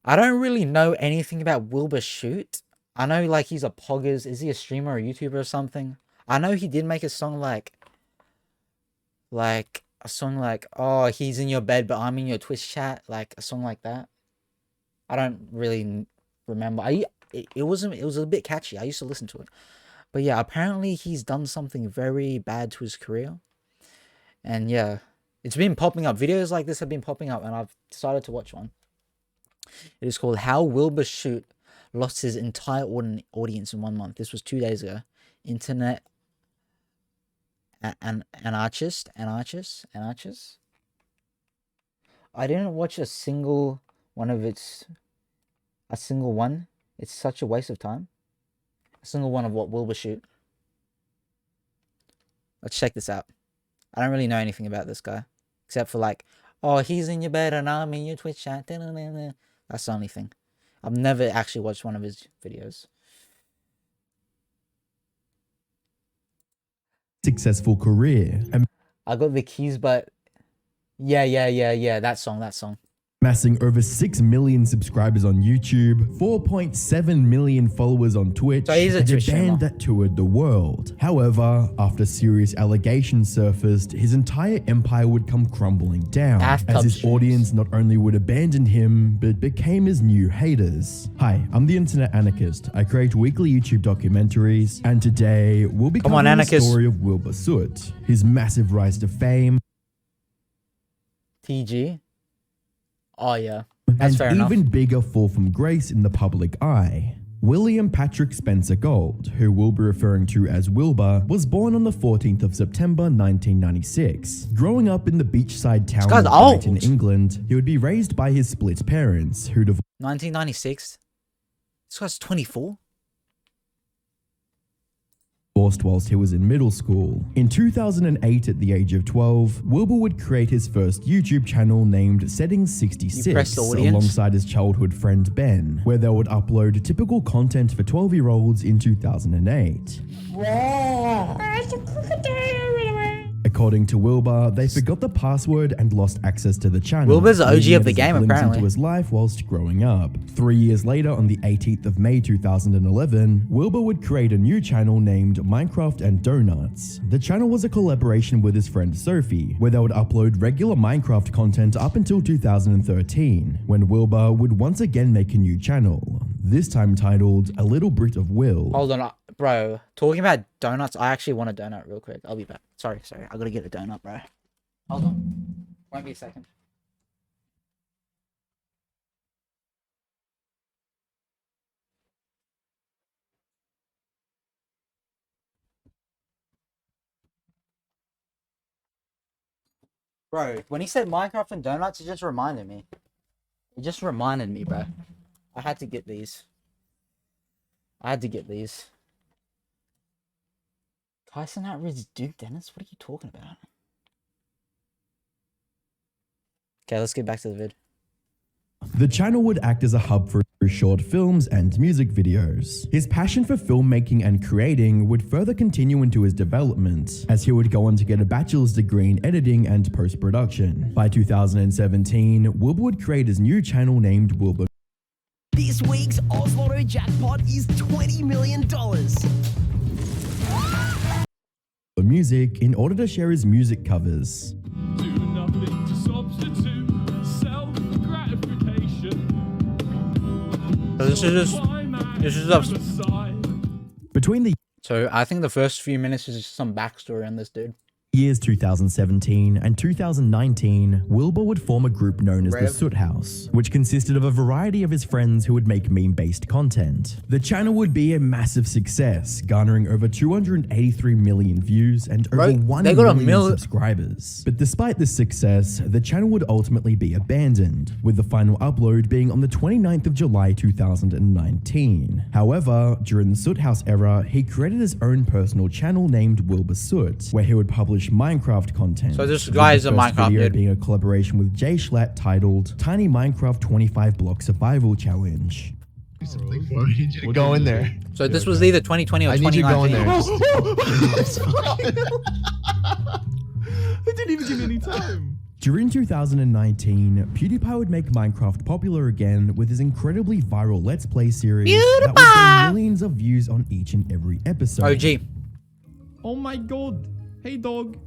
I don't really know anything about Wilbur Soot. I know like he's a poggers. Is he a streamer or a YouTuber or something? I know he did make a song like a song like, oh, he's in your bed but I'm in your Twitch chat, like a song like that. I don't really remember. It was a bit catchy. I used to listen to it. But yeah, apparently he's done something very bad to his career. And yeah, it's been popping up. Videos like this have been popping up and I've decided to watch one. It is called How Wilbur Soot Lost His Entire Audience in 1 month. This was 2 days ago. Internet anarchist. I didn't watch a single one. It's such a waste of time. A single one of what Wilbur Soot. Let's check this out. I don't really know anything about this guy. Except for like, oh, he's in your bed and I'm in your Twitch chat. That's the only thing. I've never actually watched one of his videos. Successful career. I got the keys, but yeah. That song. Amassing over 6 million subscribers on YouTube, 4.7 million followers on Twitch, so he's a Twitch band that toured the world. However, after serious allegations surfaced, his entire empire would come crumbling down, as his audience not only would abandon him, but became his new haters. Hi, I'm the Internet Anarchist. I create weekly YouTube documentaries, and today we'll be covering the story of Wilbur Soot, his massive rise to fame, TG. Oh yeah, that's fair enough. And even bigger fall from grace in the public eye. William Patrick Spencer Gold, who we'll be referring to as Wilbur, was born on the 14th of September 1996. Growing up in the beachside town of Brighton, England, he would be raised by his split parents, who divorced. 1996? This guy's 24? Whilst he was in middle school. In 2008, at the age of 12, Wilbur would create his first YouTube channel named Settings 66 alongside his childhood friend Ben, where they would upload typical content for 12-year-olds in 2008. According to Wilbur, they forgot the password and lost access to the channel. Wilbur's the OG of the game, apparently. Into his life whilst growing up. 3 years later, on the 18th of May 2011, Wilbur would create a new channel named Minecraft and Donuts. The channel was a collaboration with his friend Sophie, where they would upload regular Minecraft content up until 2013, when Wilbur would once again make a new channel, this time titled A Little Bit of Will. Hold on, bro. Talking about donuts, I actually want a donut real quick. I'll be back. Sorry. I gotta get a donut, bro. Hold on. Won't be a second. Bro, when he said Minecraft and donuts, it just reminded me. Bro. I had to get these. Tyson outrids Duke Dennis? What are you talking about? Okay, let's get back to the vid. The channel would act as a hub for short films and music videos. His passion for filmmaking and creating would further continue into his development, as he would go on to get a bachelor's degree in editing and post-production. By 2017, Wilbur would create his new channel named Wilbur. This week's Oz Lotto jackpot is $20 million. Music in order to share his music covers. Do nothing to substitute self-gratification. This is up. So I think the first few minutes is just some backstory on this dude. Years 2017 and 2019, Wilbur would form a group known as the Soot House, which consisted of a variety of his friends who would make meme-based content. The channel would be a massive success, garnering over 283 million views and over 1 million subscribers. But despite this success, the channel would ultimately be abandoned, with the final upload being on the 29th of July 2019. However, during the Soot House era, he created his own personal channel named Wilbur Soot, where he would publish Minecraft content. So this guy is a Minecraft video being a collaboration with Jay Schlatt titled Tiny Minecraft 25 Block Survival Challenge. We'll go in there. So this was either 2020 or 2019. I need you to go in there. I didn't even give me any time. During 2019, PewDiePie would make Minecraft popular again with his incredibly viral Let's Play series that would gain millions of views on each and every episode. OG. Oh my god. Hey dog.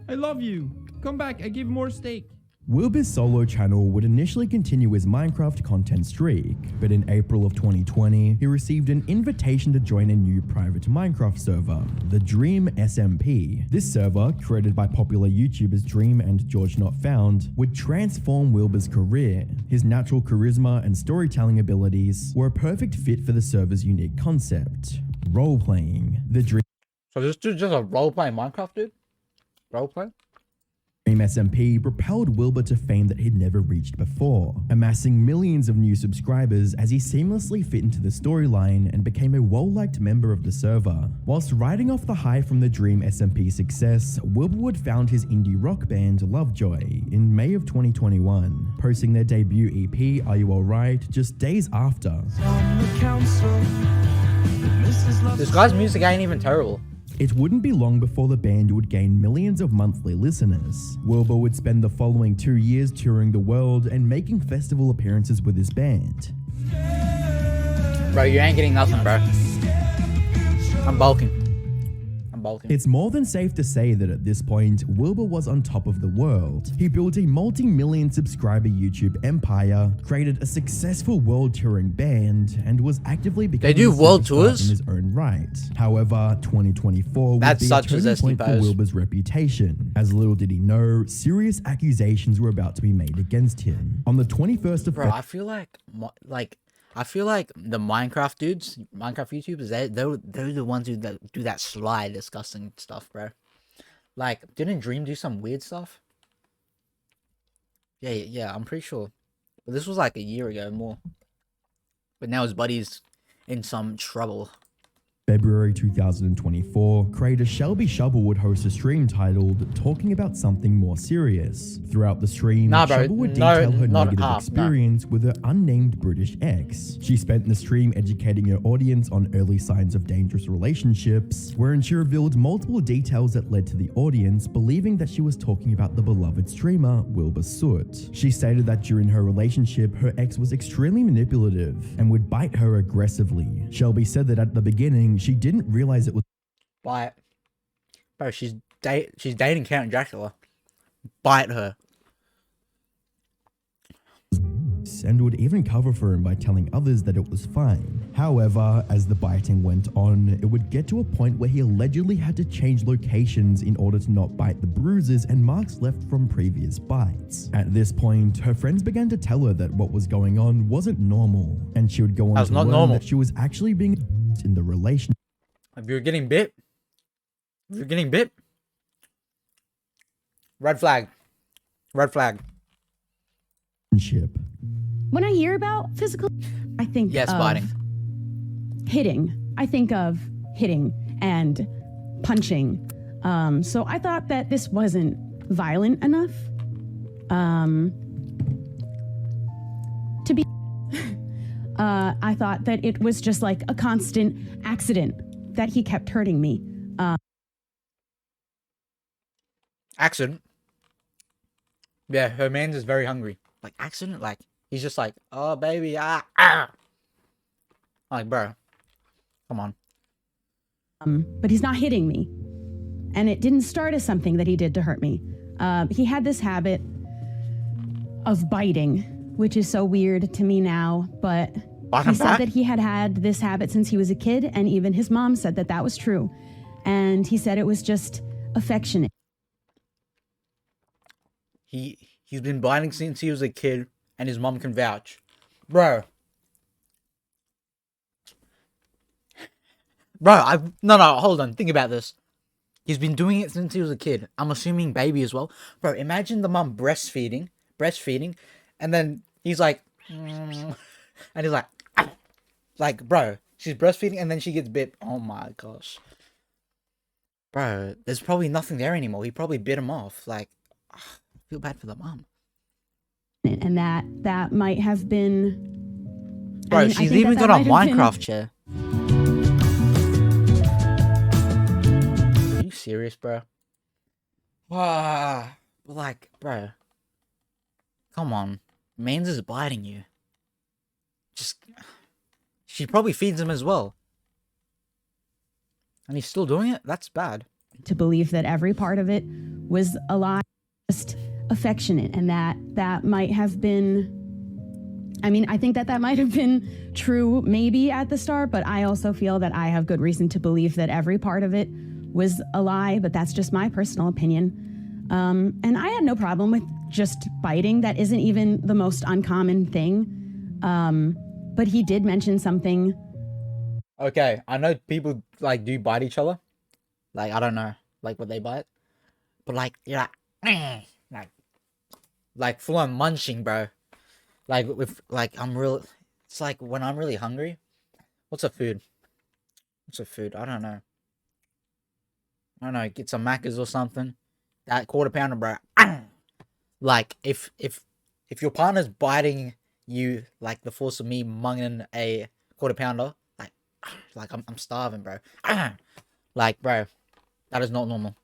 I love you. Come back, I give more steak. Wilbur's solo channel would initially continue his Minecraft content streak, but in April of 2020, he received an invitation to join a new private Minecraft server, the Dream SMP. This server, created by popular YouTubers Dream and George Not Found, would transform Wilbur's career. His natural charisma and storytelling abilities were a perfect fit for the server's unique concept, role-playing. The Dream So this dude's just a role-playing Minecraft dude? Role-play? SMP propelled Wilbur to fame that he'd never reached before, amassing millions of new subscribers as he seamlessly fit into the storyline and became a well-liked member of the server. Whilst riding off the high from the Dream SMP success, Wilbur would found his indie rock band Lovejoy in May of 2021, posting their debut EP Are You Alright just days after. This guy's music ain't even terrible. It wouldn't be long before the band would gain millions of monthly listeners. Wilbur would spend the following 2 years touring the world and making festival appearances with his band. Bro, you ain't getting nothing, bro. I'm bulking. It's more than safe to say that at this point, Wilbur was on top of the world. He built a multi-million subscriber YouTube empire, created a successful world touring band, and was actively becoming They do world tours in his own right. However, 2024 would That's be such a a turning zesty point for pose. Wilbur's reputation. As little did he know, serious accusations were about to be made against him. On the 21st of Bro, I feel like the Minecraft dudes, Minecraft YouTubers, they're the ones who do that sly, disgusting stuff, bro. Like, didn't Dream do some weird stuff? Yeah, I'm pretty sure. But this was like a year ago more. But now his buddy's in some trouble. February 2024, creator Shelby would host a stream titled Talking About Something More Serious. Throughout the stream, Nah, bro, Shelby would detail her negative experience with her unnamed British ex. She spent the stream educating her audience on early signs of dangerous relationships, wherein she revealed multiple details that led to the audience believing that she was talking about the beloved streamer Wilbur Soot. She stated that during her relationship, her ex was extremely manipulative and would bite her aggressively. Shelby said that at the beginning, she didn't realize it was Bite. Bro, she's dating Count Dracula. Bite her. and would even cover for him by telling others that it was fine. However, as the biting went on, it would get to a point where he allegedly had to change locations in order to not bite the bruises and marks left from previous bites. At this point, her friends began to tell her that what was going on wasn't normal, and she would go on to learn that she was actually being in the relationship. If you're getting bit, red flag. Red flag. When I hear about physical, I think yes, of biting. Hitting. I think of hitting and punching. So I thought that this wasn't violent enough to be. I thought that it was just like a constant accident that he kept hurting me. Accident. Yeah, her man's is very hungry. Like, accident? Like, he's just like, oh, baby, ah. Like, bro, come on. But he's not hitting me. And it didn't start as something that he did to hurt me. He had this habit of biting, which is so weird to me now, but he said that he had this habit since he was a kid, and even his mom said that that was true. And he said it was just affectionate. He's been biting since he was a kid, and his mom can vouch. Bro, hold on. Think about this. He's been doing it since he was a kid. I'm assuming baby as well. Bro, imagine the mom breastfeeding, and then he's like, and he's like, ah. Like, bro, she's breastfeeding, and then she gets bit. Oh my gosh. Bro, there's probably nothing there anymore. He probably bit him off. Like, I feel bad for the mom. And that might have been... Bro, she's even got a Minecraft chair. Are you serious, bro? But Like, bro, come on. Mans is biting you. Just, she probably feeds him as well. And he's still doing it? That's bad. To believe that every part of it was a lie, just affectionate, and that might have been, I mean, I think that might have been true maybe at the start, but I also feel that I have good reason to believe that every part of it was a lie, but that's just my personal opinion. And I had no problem with just biting. That isn't even the most uncommon thing. But he did mention something. Okay, I know people, like, do bite each other. Like, I don't know, like, what they bite. But, like, you're like full on munching, bro. Like, it's like when I'm really hungry. What's a food? I don't know. Get some Maccas or something. That quarter pounder, bro. Like, if your partner's biting you, like the force of me munging a quarter pounder, like I'm starving, bro. Like, bro, that is not normal.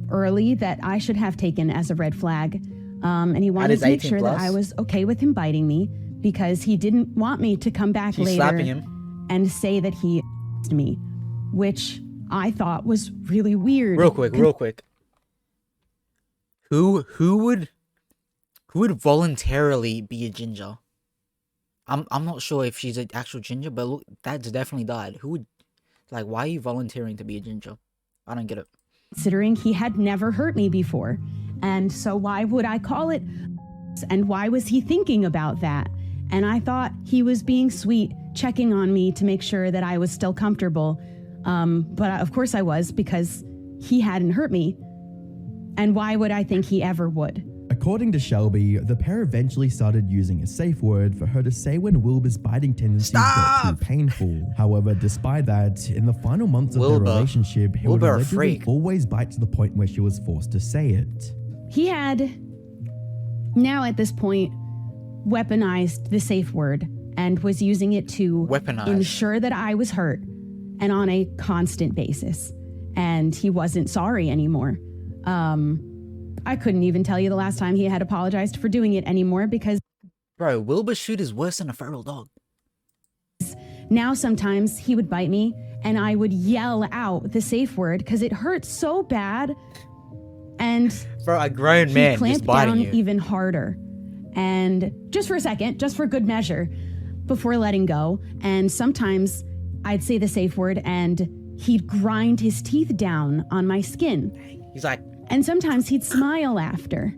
Early that I should have taken as a red flag. And he wanted to make sure that I was okay with him biting me because he didn't want me to come back later slapping him and say that he me, which I thought was really weird. Real quick. Who would voluntarily be a ginger? I'm not sure if she's an actual ginger, but look, that's definitely died. Who would, like, why are you volunteering to be a ginger? I don't get it. Considering he had never hurt me before. And so why would I call it? And why was he thinking about that? And I thought he was being sweet, checking on me to make sure that I was still comfortable. But of course I was, because he hadn't hurt me. And why would I think he ever would? According to Shelby, the pair eventually started using a safe word for her to say when Wilbur's biting tendencies got too painful. However, despite that, in the final months of their relationship, he would allegedly always bite to the point where she was forced to say it. He had, now at this point, weaponized the safe word and was using it to ensure that I was hurt and on a constant basis. And he wasn't sorry anymore. I couldn't even tell you the last time he had apologized for doing it anymore because... Bro, Wilbur Soot is worse than a feral dog. Now sometimes he would bite me and I would yell out the safe word because it hurt so bad. And bro, a grown man he is biting down even harder. And just for a second, just for good measure, before letting go. And sometimes I'd say the safe word and he'd grind his teeth down on my skin. He's like... And sometimes he'd smile after.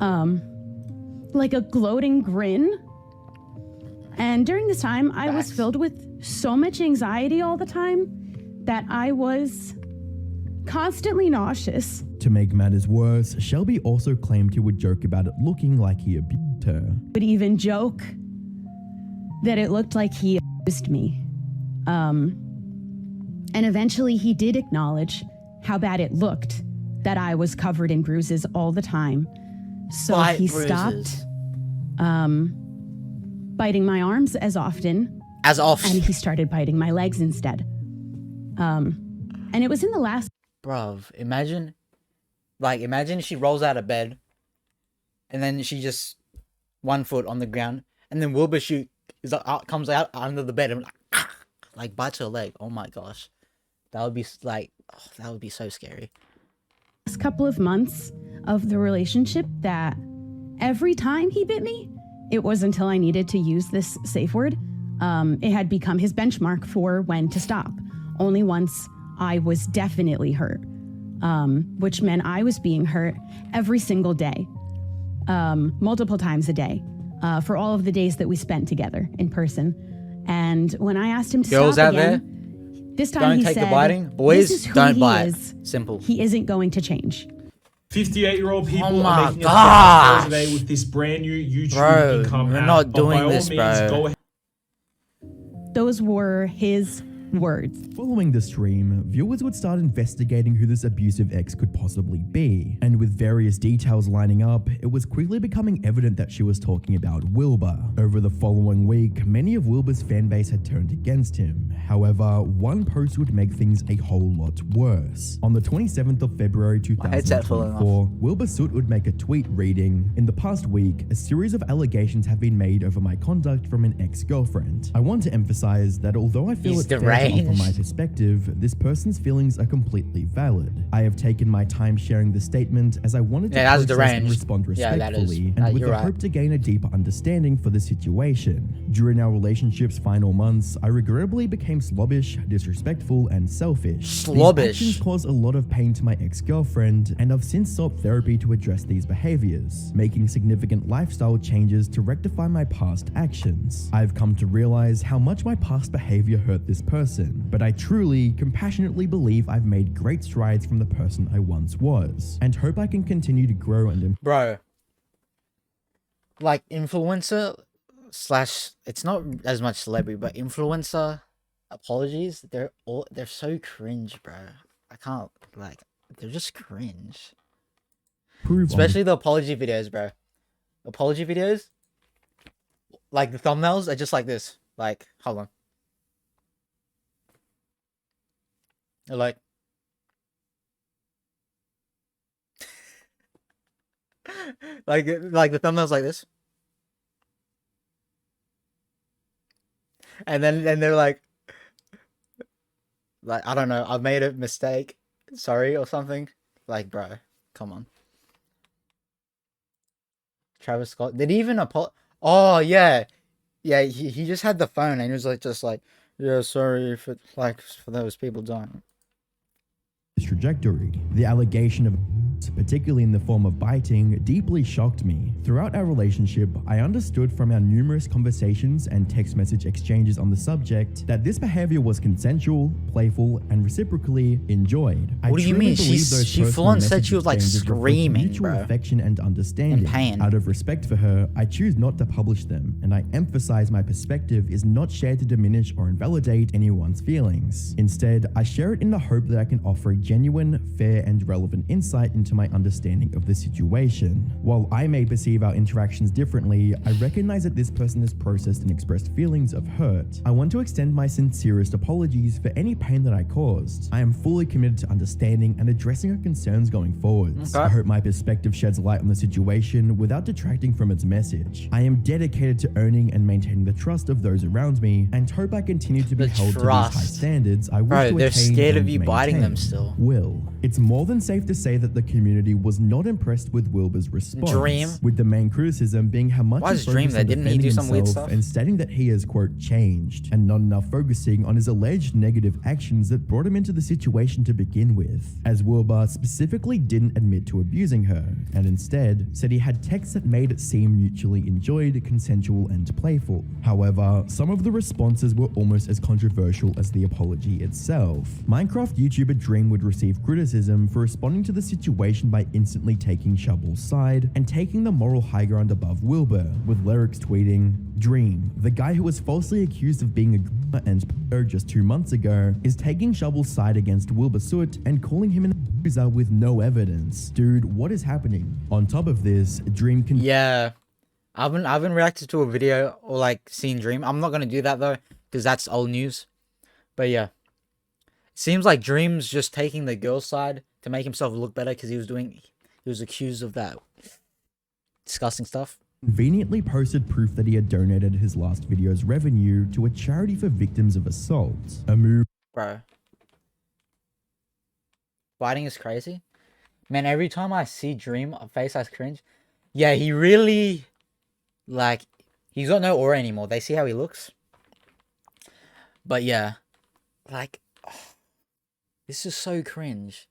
Like a gloating grin. And during this time, I was filled with so much anxiety all the time that I was constantly nauseous. To make matters worse, Shelby also claimed he would joke about it looking like he abused her. Would even joke that it looked like he abused me. And eventually he did acknowledge how bad it looked. That I was covered in bruises all the time. So he stopped biting my arms as often. And he started biting my legs instead. And it was in the last... Bruv, imagine she rolls out of bed and then she just 1 foot on the ground and then Wilbur Soot comes out under the bed and like bites her leg. Oh my gosh. That would be like, that would be so scary. Couple of months of the relationship that every time he bit me, it was until I needed to use this safe word. It had become his benchmark for when to stop. Only once I was definitely hurt, which meant I was being hurt every single day, multiple times a day, for all of the days that we spent together in person. And when I asked him to stop again, this time he said, the biting. Boys, this is who don't bite. Is. Simple. He isn't going to change. 58-year-old people are making us today with this brand new YouTube income we're app. not doing this, bro. Those were his words. Following the stream, viewers would start investigating who this abusive ex could possibly be, and with various details lining up, it was quickly becoming evident that she was talking about Wilbur. Over the following week, many of Wilbur's fanbase had turned against him. However, one post would make things a whole lot worse. On the 27th of February headset falling 2024, Wilbur Soot would make a tweet reading, "In the past week, a series of allegations have been made over my conduct from an ex-girlfriend. I want to emphasize that although I feel He's it's fair to offer deranged. my perspective, this person's feelings are completely valid. I have taken my time sharing the statement as I wanted to Yeah, that's process and deranged. respond Yeah, that is. respectfully and with You're the right. hope to gain a deeper understanding for the situation. During our relationship's final months, I regrettably became slobbish, disrespectful, and selfish. Slobbish. These actions caused a lot of pain to my ex-girlfriend, and I've since sought therapy to address these behaviors, making significant lifestyle changes to rectify my past actions. I've come to realize how much my past behavior hurt this person, but I truly, compassionately believe I've made great strides from the person I once was, and hope I can continue to grow and improve." Bro. Like influencer slash, it's not as much celebrity, but influencer apologies, they're so cringe, bro. I can't, like, they're just cringe. Especially the apology videos, bro. Apology videos, like the thumbnails are just like this. Like, hold on. They're like, like the thumbnails like this, and then they're like I don't know, I've made a mistake, sorry, or something. Like, bro, come on. Travis Scott, did he even oh yeah, he just had the phone and he was like, just like, yeah, sorry for those people dying. Trajectory. The allegation of, particularly in the form of biting, deeply shocked me. Throughout our relationship, I understood from our numerous conversations and text message exchanges on the subject that this behavior was consensual, playful, and reciprocally enjoyed. What do you mean? She full on said she was like screaming, mutual bro. affection and understanding. In pain. Out of respect for her, I choose not to publish them, and I emphasize my perspective is not shared to diminish or invalidate anyone's feelings. Instead, I share it in the hope that I can offer a genuine, fair, and relevant insight into my understanding of the situation. While I may perceive our interactions differently, I recognize that this person has processed and expressed feelings of hurt. I want to extend my sincerest apologies for any pain that I caused. I am fully committed to understanding and addressing her concerns going forwards. Okay. I hope my perspective sheds light on the situation without detracting from its message. I am dedicated to earning and maintaining the trust of those around me, and hope I continue to be The held to these trust. high standards I wish Bro, to they're attain scared of and you biting them maintain. still. Will. It's more than safe to say that the community was not impressed with Wilbur's response. Dream. With the main criticism being how much Why he is Dream focused there? on Didn't he defending do some weird himself stuff? and stating that he has, quote, changed, and not enough focusing on his alleged negative actions that brought him into the situation to begin with, as Wilbur specifically didn't admit to abusing her, and instead said he had texts that made it seem mutually enjoyed, consensual, and playful. However, some of the responses were almost as controversial as the apology itself. Minecraft YouTuber Dream would receive criticism for responding to the situation by instantly taking Shovel's side and taking the moral high ground above Wilbur, with lyrics tweeting, "Dream, the guy who was falsely accused of being a and just 2 months ago, is taking Shovel's side against Wilbur Soot and calling him an abuser with no evidence. Dude, what is happening?" On top of this, Dream can Yeah, I haven't reacted to a video or like seen Dream. I'm not gonna do that though, because that's old news. But yeah, seems like Dream's just taking the girl's side to make himself look better because he was accused of that disgusting stuff. conveniently posted proof that he had donated his last video's revenue to a charity for victims of assault. A move Bro, fighting is crazy, man. Every time I see Dream face, I cringe. Yeah, he really, like, he's got no aura anymore. They see how he looks. But yeah, like, this is so cringe.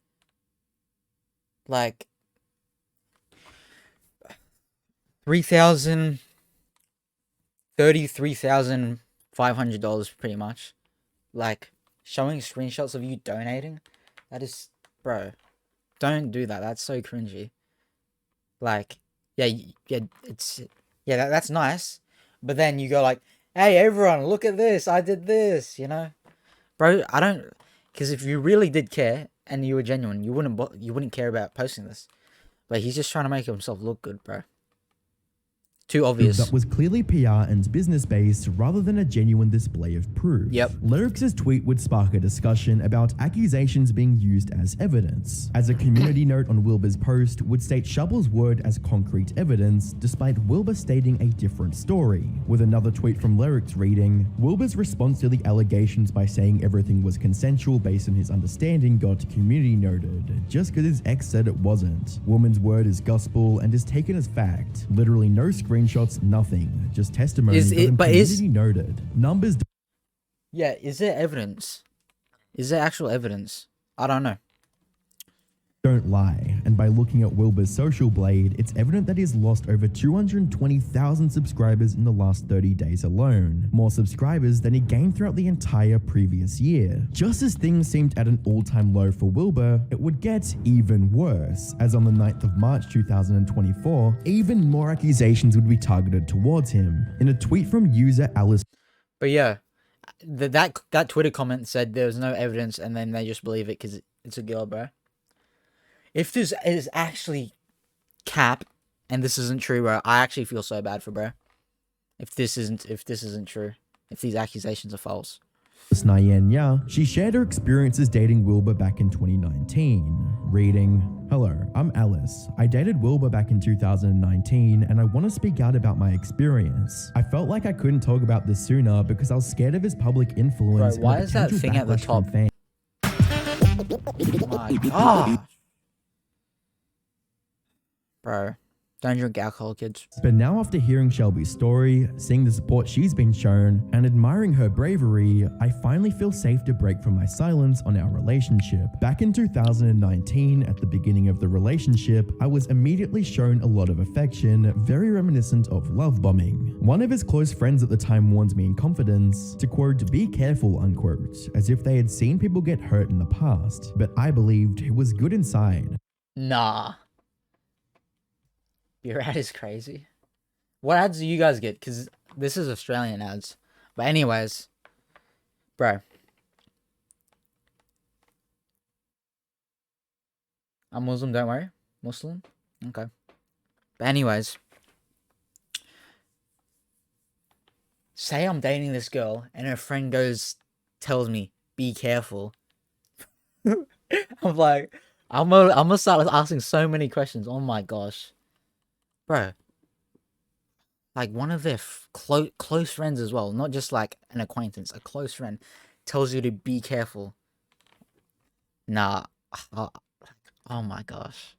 Like, $33,500 pretty much. Like, showing screenshots of you donating, that is, bro, don't do that. That's so cringy. Like, yeah, that's nice. But then you go like, hey, everyone, look at this. I did this, you know? Bro, I don't, because if you really did care and you were genuine, you wouldn't care about posting this. But he's just trying to make himself look good, bro. Too obvious. That was clearly PR and business based rather than a genuine display of proof. Yep. Lyrics' tweet would spark a discussion about accusations being used as evidence, as a community note on Wilbur's post would state Shovel's word as concrete evidence, despite Wilbur stating a different story, with another tweet from Lyrics reading, Wilbur's response to the allegations by saying everything was consensual based on his understanding got community noted, just because his ex said it wasn't. Woman's word is gospel and is taken as fact. Literally no screenshots, nothing, just testimony. Community noted. Numbers. Yeah, is there evidence? Is there actual evidence? I don't know. Don't lie, and by looking at Wilbur's social blade, it's evident that he's lost over 220,000 subscribers in the last 30 days alone, more subscribers than he gained throughout the entire previous year. Just as things seemed at an all-time low for Wilbur, it would get even worse, as on the 9th of March 2024, even more accusations would be targeted towards him. In a tweet from user Alice. But yeah, that Twitter comment said there was no evidence, and then they just believe it because it's a girl, bro. If this is actually cap, and this isn't true, bro, I actually feel so bad for bro. If this isn't true, if these accusations are false. Nyenya, she shared her experiences dating Wilbur back in 2019, reading, "Hello, I'm Alice. I dated Wilbur back in 2019 and I want to speak out about my experience. I felt like I couldn't talk about this sooner because I was scared of his public influence." Bro, why is that thing at the top? Oh my god. Bro, don't drink alcohol, kids. But now after hearing Shelby's story, seeing the support she's been shown, and admiring her bravery, I finally feel safe to break from my silence on our relationship. Back in 2019, at the beginning of the relationship, I was immediately shown a lot of affection, very reminiscent of love bombing. One of his close friends at the time warned me in confidence to quote, "Be careful," unquote, as if they had seen people get hurt in the past, but I believed he was good inside. Nah. Your ad is crazy. What ads do you guys get? Because this is Australian ads. But anyways, bro. I'm Muslim, don't worry. Muslim? Okay. But anyways. Say I'm dating this girl and her friend tells me, be careful. I'm like, I'm gonna start asking so many questions. Oh my gosh. Bro, like one of their close friends as well, not just like an acquaintance, a close friend, tells you to be careful. Nah, oh my gosh.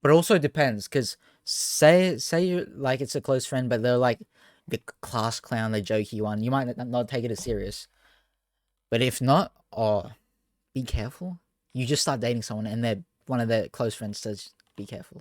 But it also depends, because say you're like it's a close friend, but they're like the class clown, the jokey one, you might not take it as serious. But if not, be careful. You just start dating someone, and one of their close friends says, be careful.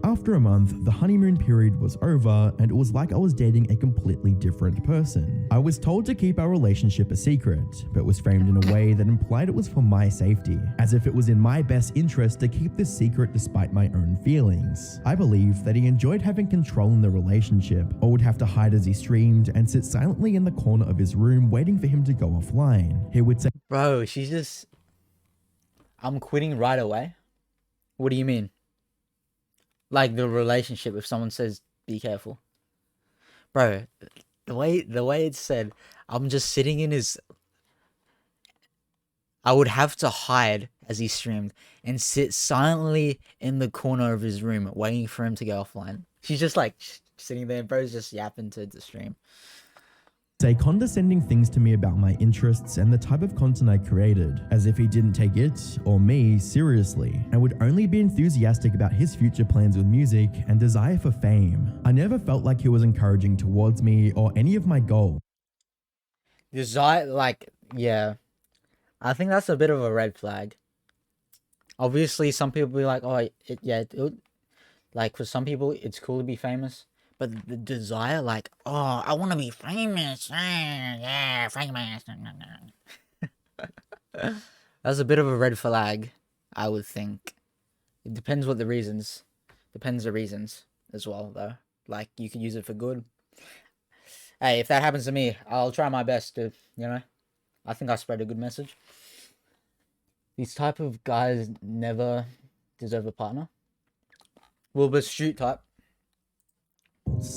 After a month, the honeymoon period was over, and it was like I was dating a completely different person. I was told to keep our relationship a secret, but was framed in a way that implied it was for my safety, as if it was in my best interest to keep this secret despite my own feelings. I believed that he enjoyed having control in the relationship, or would have to hide as he streamed and sit silently in the corner of his room waiting for him to go offline. He would say, "Bro, she's just... I'm quitting right away." What do you mean? Like the relationship, if someone says be careful. Bro, the way it's said, I'm just sitting in his... I would have to hide as he streamed and sit silently in the corner of his room waiting for him to go offline. She's just like sitting there, bro's just yapping to the stream. Say condescending things to me about my interests and the type of content I created, as if he didn't take it, or me, seriously, and would only be enthusiastic about his future plans with music and desire for fame. I never felt like he was encouraging towards me or any of my goals. Desire, like, yeah. I think that's a bit of a red flag. Obviously, some people be like, oh, like, for some people, it's cool to be famous. But the desire, like, oh, I want to be famous. Yeah, famous. That's a bit of a red flag, I would think. It depends what the reasons. Depends the reasons as well, though. Like, you could use it for good. Hey, if that happens to me, I'll try my best to, I think I spread a good message. These type of guys never deserve a partner. Wilbur Soot type.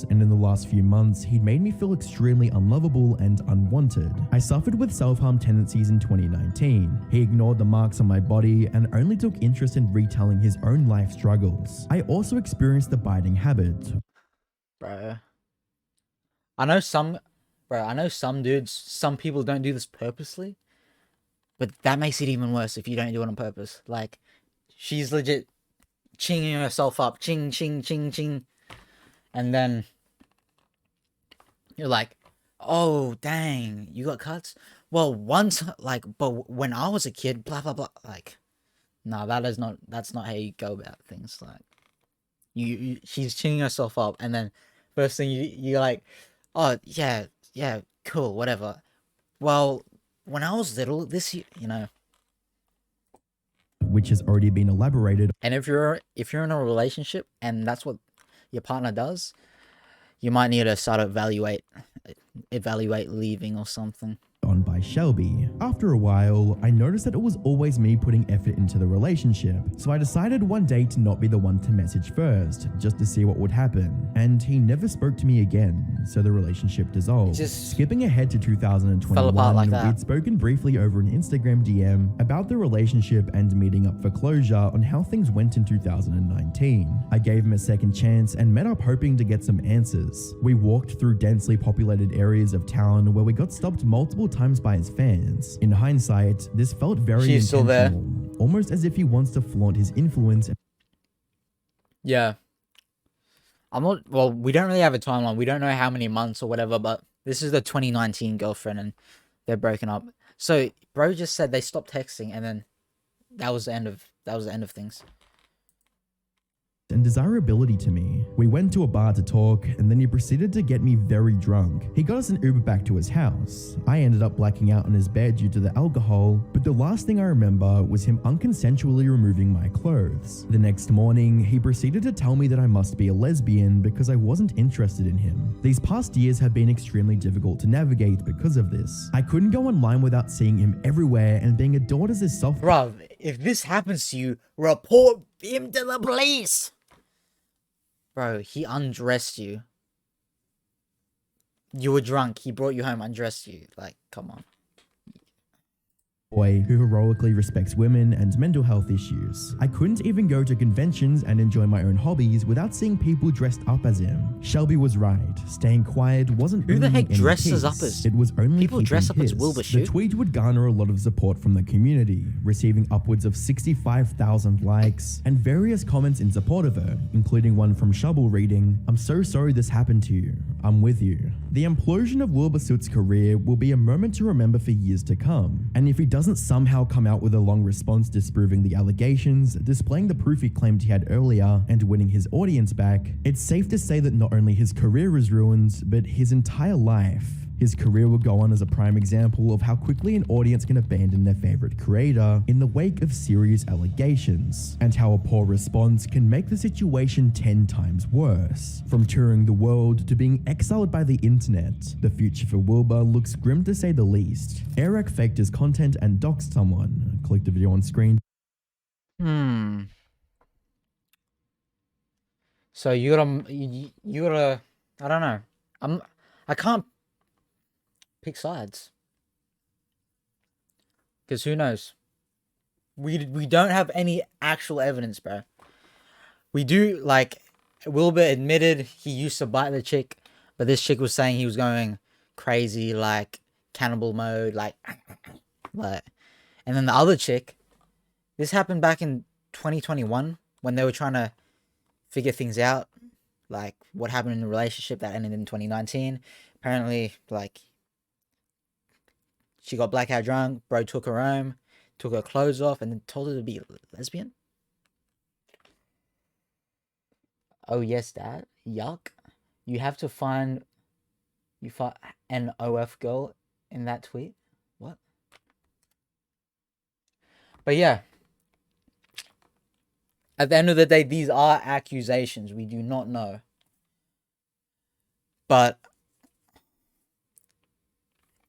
And in the last few months, he'd made me feel extremely unlovable and unwanted. I suffered with self-harm tendencies in 2019. He ignored the marks on my body and only took interest in retelling his own life struggles. I also experienced the biting habit. Bro. I know some dudes, some people don't do this purposely, but that makes it even worse if you don't do it on purpose. Like, she's legit chinging herself up, ching, ching, ching, ching. And then you're like, oh, dang, you got cuts? Well, once, like, but when I was a kid, blah, blah, blah. Like, no, that's not how you go about things. Like, she's chinning herself up. And then first thing you're like, oh, yeah, cool, whatever. Well, when I was little, this, you know. Which has already been elaborated. And if you're in a relationship and that's what your partner does, you might need to start evaluate leaving or something. On by Shelby. After a while, I noticed that it was always me putting effort into the relationship, so I decided one day to not be the one to message first, just to see what would happen. And he never spoke to me again, so the relationship dissolved. Just skipping ahead to 2021, fell apart like that. We'd spoken briefly over an Instagram DM about the relationship and meeting up for closure on how things went in 2019. I gave him a second chance and met up hoping to get some answers. We walked through densely populated areas of town where we got stopped multiple times by his fans. In hindsight, this felt very She's still there. almost as if he wants to flaunt his influence. Yeah. Well, we don't really have a timeline. We don't know how many months or whatever, but this is the 2019 girlfriend and they're broken up. So, bro just said they stopped texting and then that was the end of things. And desirability to me. We went to a bar to talk, and then he proceeded to get me very drunk. He got us an Uber back to his house. I ended up blacking out on his bed due to the alcohol, but the last thing I remember was him unconsensually removing my clothes. The next morning, he proceeded to tell me that I must be a lesbian because I wasn't interested in him. These past years have been extremely difficult to navigate because of this. I couldn't go online without seeing him everywhere and being adored as his soft. Bruv, if this happens to you, report him to the police. Bro, he undressed you. You were drunk. He brought you home, undressed you. Like, come on. Boy who heroically respects women and mental health issues. I couldn't even go to conventions and enjoy my own hobbies without seeing people dressed up as him. Shelby was right. Staying quiet wasn't. Who the heck bringing any dresses peace. up as? It was only People dress up keeping as his. Wilbur The Soot? tweet would garner a lot of support from the community, receiving upwards of 65,000 likes and various comments in support of her, including one from Shelby reading, "I'm so sorry this happened to you. I'm with you." The implosion of Wilbur Soot's career will be a moment to remember for years to come. And if he doesn't somehow come out with a long response disproving the allegations, displaying the proof he claimed he had earlier, and winning his audience back, it's safe to say that not only his career is ruined, but his entire life. His career will go on as a prime example of how quickly an audience can abandon their favorite creator in the wake of serious allegations, and how a poor response can make the situation 10 times worse. From touring the world to being exiled by the internet, the future for Wilbur looks grim to say the least. Eric faked his content and doxed someone. Click the video on screen. So you gotta, I don't know. I can't pick sides. Because who knows? We don't have any actual evidence, bro. We do, like, Wilbur admitted he used to bite the chick, but this chick was saying he was going crazy, like, cannibal mode, like, and then the other chick, this happened back in 2021 when they were trying to figure things out, like, what happened in the relationship that ended in 2019. Apparently, like, she got blackout drunk, bro took her home, took her clothes off, and then told her to be lesbian. Oh yes, Dad. Yuck. You have to find an OF girl in that tweet. What? But yeah. At the end of the day, these are accusations. We do not know. But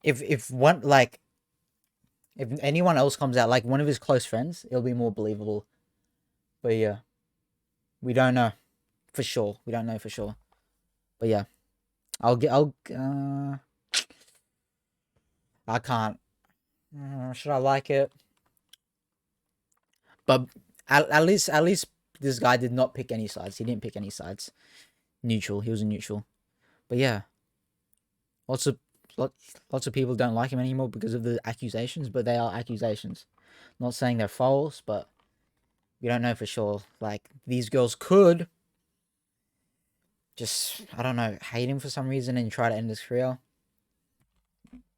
if one, like, If anyone else comes out, like one of his close friends, it'll be more believable. But yeah, we don't know for sure. We don't know for sure. But yeah, I can't. Should I like it? But at least this guy did not pick any sides. He didn't pick any sides. Neutral. He was a neutral. But yeah, lots of people don't like him anymore because of the accusations. But they are accusations. Not saying they're false, but we don't know for sure. Like, these girls could just, I don't know, hate him for some reason and try to end his career.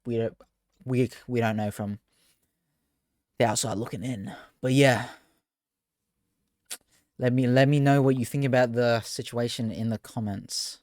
We don't know from the outside looking in. But yeah, let me know what you think about the situation in the comments.